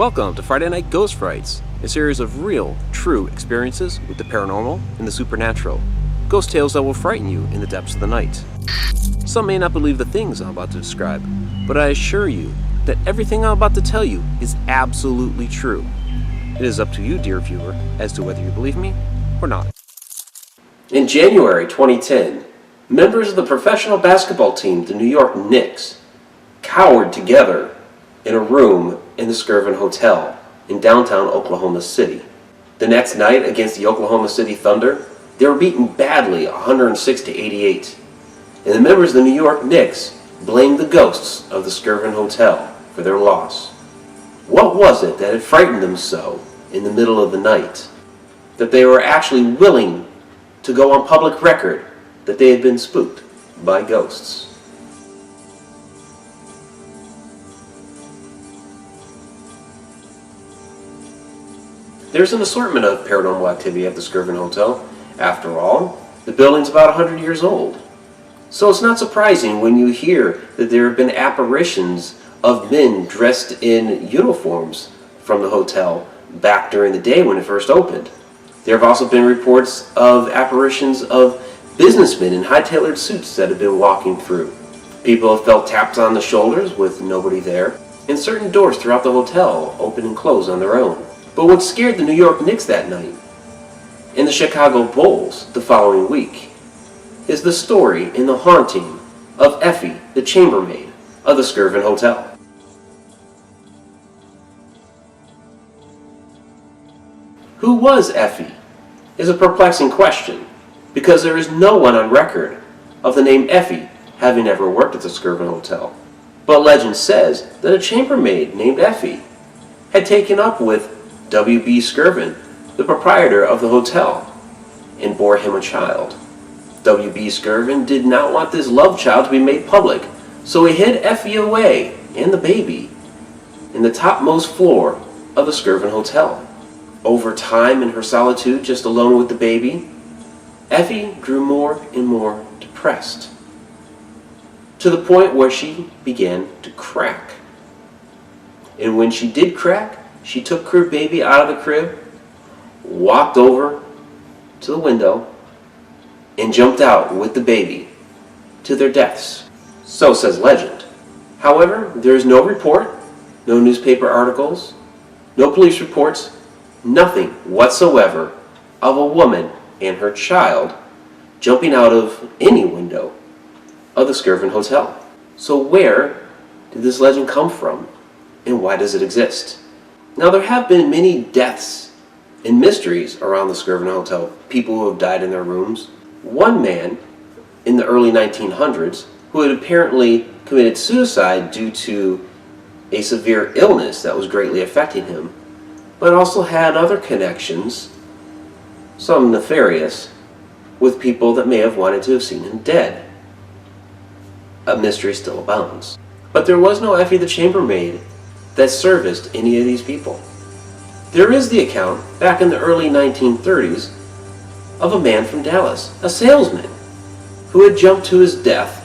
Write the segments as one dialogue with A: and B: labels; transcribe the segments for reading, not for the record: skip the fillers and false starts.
A: Welcome to Friday Night Ghost Frights, a series of real, true experiences with the paranormal and the supernatural. Ghost tales that will frighten you in the depths of the night. Some may not believe the things I'm about to describe, but I assure you that everything I'm about to tell you is absolutely true. It is up to you, dear viewer, as to whether you believe me or not. In January 2010, members of the professional basketball team, the New York Knicks, cowered together in a room in the Skirvin Hotel in downtown Oklahoma City. The next night against the Oklahoma City Thunder, they were beaten badly 106-88. And the members of the New York Knicks blamed the ghosts of the Skirvin Hotel for their loss. What was it that had frightened them so in the middle of the night, that they were actually willing to go on public record that they had been spooked by ghosts? There's an assortment of paranormal activity at the Skirvin Hotel. After all, the building's about 100 years old. So it's not surprising when you hear that there have been apparitions of men dressed in uniforms from the hotel back during the day when it first opened. There have also been reports of apparitions of businessmen in high-tailored suits that have been walking through. People have felt taps on the shoulders with nobody there, and certain doors throughout the hotel open and close on their own. But what scared the New York Knicks that night, and the Chicago Bulls the following week, is the story and the haunting of Effie the Chambermaid of the Skirvin Hotel. Who was Effie is a perplexing question, because there is no one on record of the name Effie having ever worked at the Skirvin Hotel. But legend says that a chambermaid named Effie had taken up with W.B. Skirvin, the proprietor of the hotel, and bore him a child. W.B. Skirvin did not want this love child to be made public, so he hid Effie away and the baby in the topmost floor of the Skirvin Hotel. Over time, in her solitude, just alone with the baby, Effie grew more and more depressed, to the point where she began to crack. And when she did crack, she took her baby out of the crib, walked over to the window, and jumped out with the baby to their deaths. So says legend. However, there is no report, no newspaper articles, no police reports, nothing whatsoever of a woman and her child jumping out of any window of the Skirvin Hotel. So where did this legend come from, and why does it exist? Now, there have been many deaths and mysteries around the Skirvin Hotel, people who have died in their rooms. One man in the early 1900s who had apparently committed suicide due to a severe illness that was greatly affecting him, but also had other connections, some nefarious, with people that may have wanted to have seen him dead. A mystery still abounds. But there was no Effie the Chambermaid that serviced any of these people. There is the account, back in the early 1930s, of a man from Dallas, a salesman, who had jumped to his death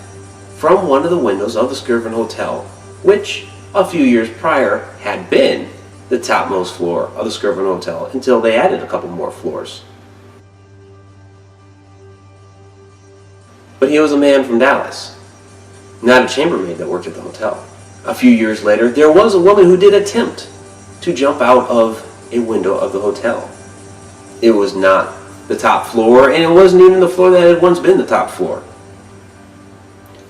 A: from one of the windows of the Skirvin Hotel, which a few years prior had been the topmost floor of the Skirvin Hotel until they added a couple more floors. But he was a man from Dallas, not a chambermaid that worked at the hotel. A few years later, there was a woman who did attempt to jump out of a window of the hotel. It was not the top floor, and it wasn't even the floor that had once been the top floor.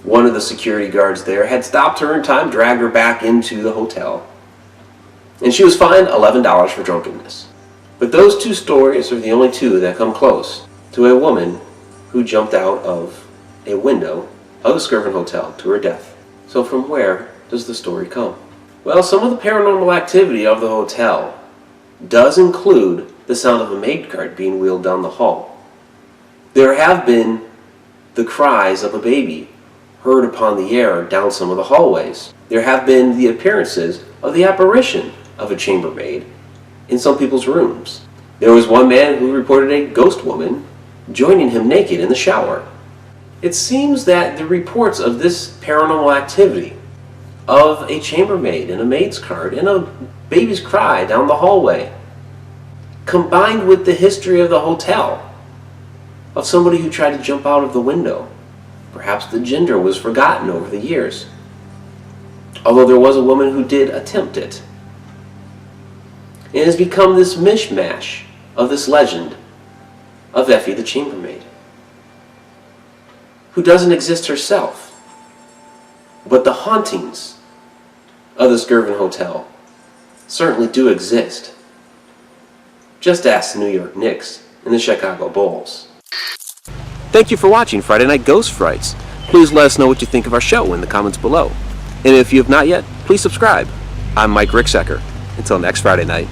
A: One of the security guards there had stopped her in time, dragged her back into the hotel, and she was fined $11 for drunkenness. But those two stories are the only two that come close to a woman who jumped out of a window of the Skirvin Hotel to her death. So from where does the story come? Well, some of the paranormal activity of the hotel does include the sound of a maid cart being wheeled down the hall. There have been the cries of a baby heard upon the air down some of the hallways. There have been the appearances of the apparition of a chambermaid in some people's rooms. There was one man who reported a ghost woman joining him naked in the shower. It seems that the reports of this paranormal activity of a chambermaid and a maid's cart and a baby's cry down the hallway, combined with the history of the hotel, of somebody who tried to jump out of the window. Perhaps the gender was forgotten over the years, although there was a woman who did attempt it. It has become this mishmash of this legend of Effie the Chambermaid, who doesn't exist herself. But the hauntings of the Skirvin Hotel certainly do exist. Just ask the New York Knicks and the Chicago Bulls. Thank you for watching Friday Night Ghost Frights. Please let us know what you think of our show in the comments below. And if you have not yet, please subscribe. I'm Mike Ricksecker. Until next Friday night.